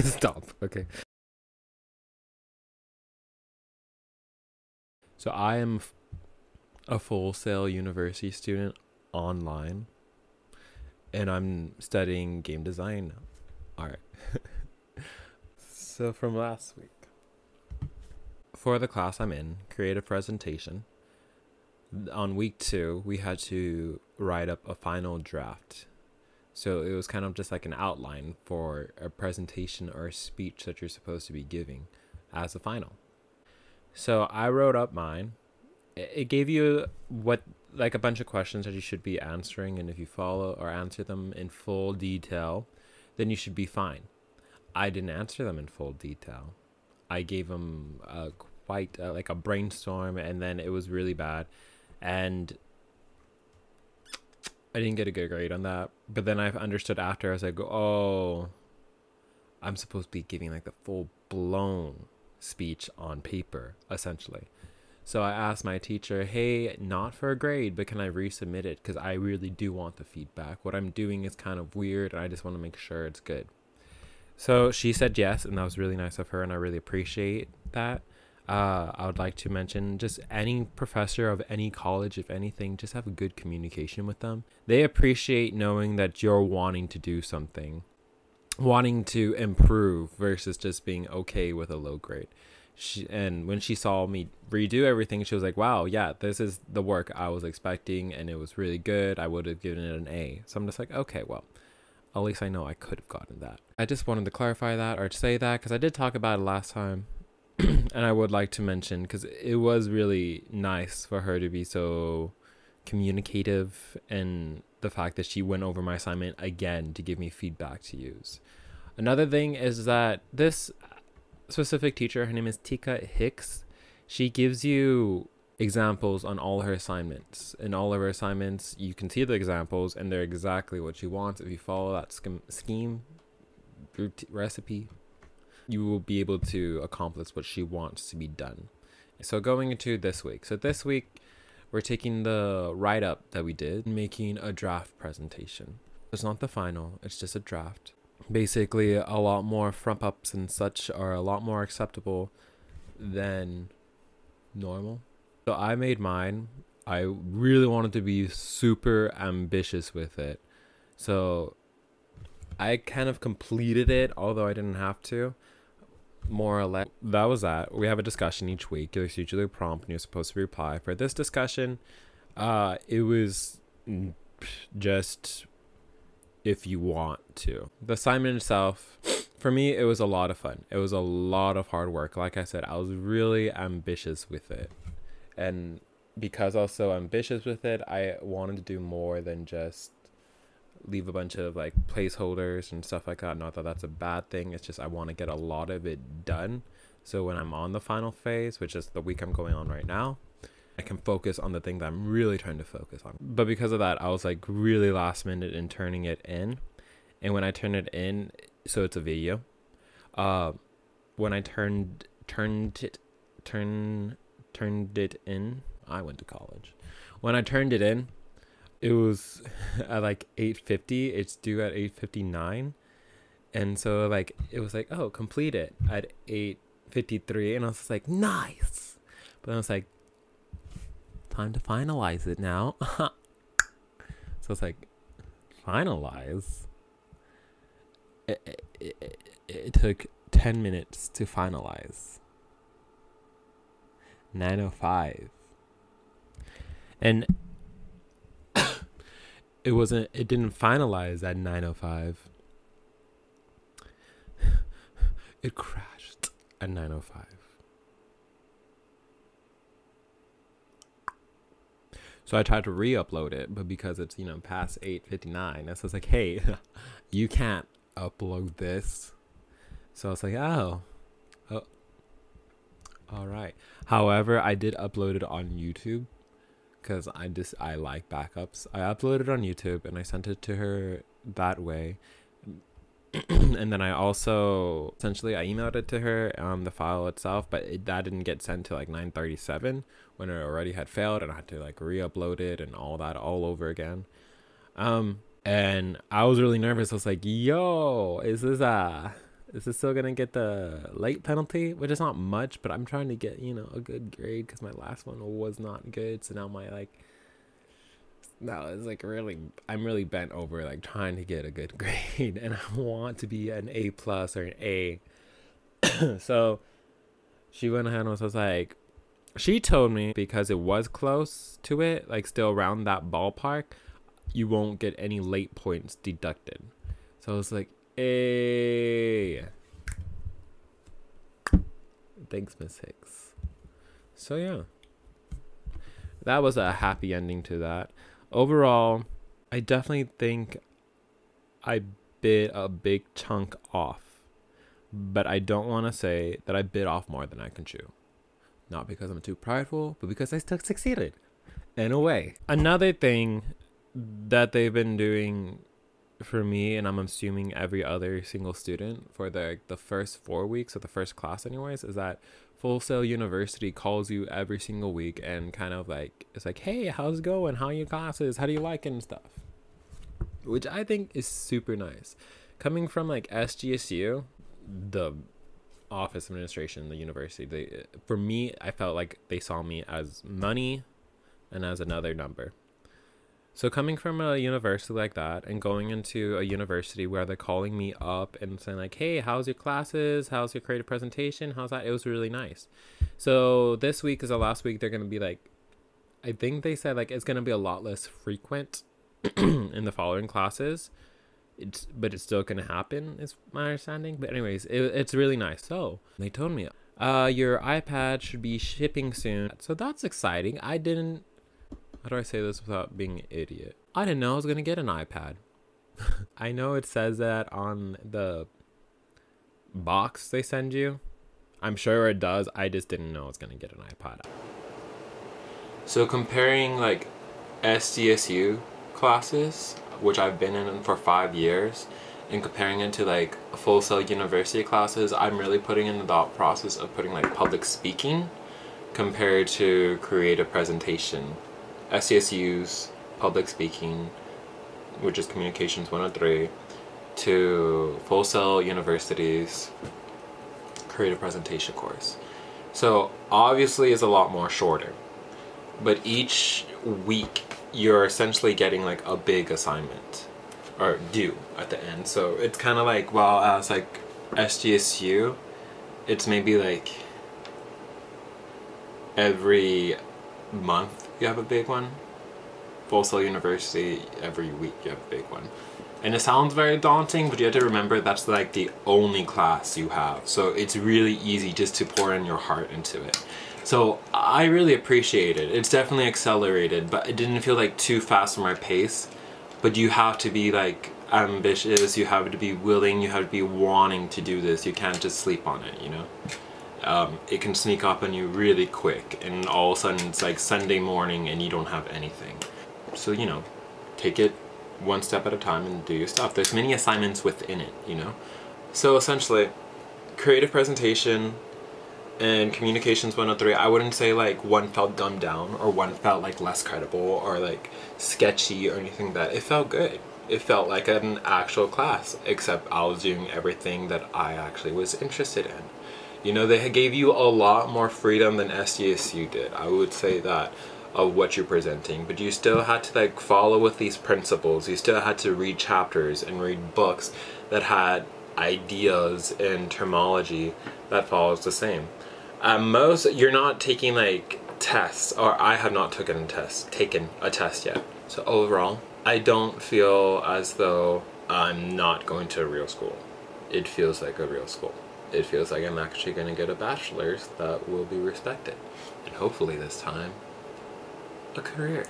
Stop. Okay. So I am a Full Sail University student online, and I'm studying game design. All right. So from last week, for the class I'm in, create a presentation. On week 2, we had to write up a final draft. So it was kind of just like an outline for a presentation or a speech that you're supposed to be giving as a final. So I wrote up mine. It gave you what, like, a bunch of questions that you should be answering, and if you follow or answer them in full detail, then you should be fine. I didn't answer them in full detail. I gave them quite like a brainstorm, and then it was really bad, and I didn't get a good grade on that. But then I understood after. I was like, oh, I'm supposed to be giving like the full blown speech on paper, essentially. So I asked my teacher, hey, not for a grade, but can I resubmit it? Because I really do want the feedback. What I'm doing is kind of weird, and I just want to make sure it's good. So she said yes, and that was really nice of her, and I really appreciate that. I would like to mention, just any professor of any college, if anything, just have a good communication with them. They appreciate knowing that you're wanting to do something, wanting to improve versus just being okay with a low grade. And when she saw me redo everything, she was like, wow, yeah, this is the work I was expecting, and it was really good. I would have given it an A. So I'm just like, okay, well, at least I know I could have gotten that. I just wanted to clarify that, or to say that, because I did talk about it last time. And I would like to mention, because it was really nice for her to be so communicative, and the fact that she went over my assignment again to give me feedback to use. Another thing is that this specific teacher, her name is Tika Hicks, she gives you examples on all her assignments. In all of her assignments, you can see the examples, and they're exactly what she wants. If you follow that scheme recipe, you will be able to accomplish what she wants to be done. So going into this week. So this week, we're taking the write-up that we did, making a draft presentation. It's not the final, it's just a draft. Basically, a lot more front ups and such are a lot more acceptable than normal. So I made mine. I really wanted to be super ambitious with it. So I kind of completed it, although I didn't have to. More or less, that was that. We have a discussion each week. There's usually a prompt, and you're supposed to reply. For this discussion, it was just if you want to. The assignment itself, for me, it was a lot of fun. It was a lot of hard work. Like I said, I was really ambitious with it. And because I was so ambitious with it, I wanted to do more than just leave a bunch of like placeholders and stuff like that. Not that that's a bad thing. It's just I want to get a lot of it done. So when I'm on the final phase, which is the week I'm going on right now, I can focus on the thing that I'm really trying to focus on. But because of that, I was like really last minute in turning it in. And when I turn it in, so it's a video. When I turned it in, I went to college. When I turned it in, it was at like 8:50. It's due at 8:59. And so like it was like, oh, complete it at 8:53. And I was just like, nice. But then I was like, time to finalize it now. So it's like, finalize? It took 10 minutes to finalize. 9:05. And it didn't finalize at 9:05. It crashed at 9:05. So I tried to re-upload it, but because it's, past 8:59, so it's like, hey, you can't upload this. So I was like, oh, all right. However, I did upload it on YouTube because I like backups. I uploaded it on YouTube and I sent it to her that way. And then I also essentially I emailed it to her, the file itself, but that didn't get sent to like 9:37 when it already had failed, and I had to like re-upload it and all that all over again. And I was really nervous. I was like, yo, is This is still gonna get the late penalty, which is not much, but I'm trying to get, a good grade because my last one was not good. So now now it's like I'm really bent over like trying to get a good grade, and I want to be an A plus or an A. So she went ahead and was like, she told me because it was close to it, like still around that ballpark, you won't get any late points deducted. So I was like, hey, thanks, Miss Hicks. So yeah, that was a happy ending to that. Overall, I definitely think I bit a big chunk off, but I don't want to say that I bit off more than I can chew. Not because I'm too prideful, but because I still succeeded in a way. Another thing that they've been doing for me, and I'm assuming every other single student for the first 4 weeks of the first class anyways, is that Full Sail University calls you every single week and kind of like, it's like, hey, how's it going? How are your classes? How do you like it and stuff? Which I think is super nice. Coming from like SGSU, the office administration, the university, for me, I felt like they saw me as money and as another number. So coming from a university like that and going into a university where they're calling me up and saying like, hey, how's your classes? How's your creative presentation? How's that? It was really nice. So this week is the last week. They're going to be like, I think they said like it's going to be a lot less frequent in the following classes. But it's still going to happen is my understanding. But anyways, it's really nice. So they told me, your iPad should be shipping soon. So that's exciting. How do I say this without being an idiot? I didn't know I was going to get an iPad. I know it says that on the box they send you. I'm sure it does. I just didn't know I was going to get an iPad. So comparing like SDSU classes, which I've been in for 5 years, and comparing it to like Full Sail University classes, I'm really putting in the thought process of putting like public speaking compared to creative presentation. SCSU's public speaking, which is Communications 103, to Full Sail University's creative presentation course. So obviously it's a lot more shorter, but each week you're essentially getting like a big assignment or due at the end. So it's kind of like, well, as like SGSU, it's maybe like every month you have a big one. Full Sail University, every week you have a big one. And it sounds very daunting, but you have to remember that's like the only class you have. So it's really easy just to pour in your heart into it. So I really appreciate it. It's definitely accelerated, but it didn't feel like too fast for my pace. But you have to be like ambitious, you have to be willing, you have to be wanting to do this. You can't just sleep on it, you know? It can sneak up on you really quick, and all of a sudden it's like Sunday morning and you don't have anything. So, you know, take it one step at a time and do your stuff. There's many assignments within it, you know? So essentially, creative presentation and Communications 103, I wouldn't say like one felt dumbed down or one felt like less credible or like sketchy or anything like that. It felt good. It felt like an actual class, except I was doing everything that I actually was interested in. You know, they gave you a lot more freedom than SDSU did. I would say that, of what you're presenting, but you still had to like follow with these principles. You still had to read chapters and read books that had ideas and terminology that follows the same. At most, you're not taking like tests, or I have not taken a test yet. So overall, I don't feel as though I'm not going to a real school. It feels like a real school. It feels like I'm actually going to get a bachelor's that will be respected. And hopefully this time, a career.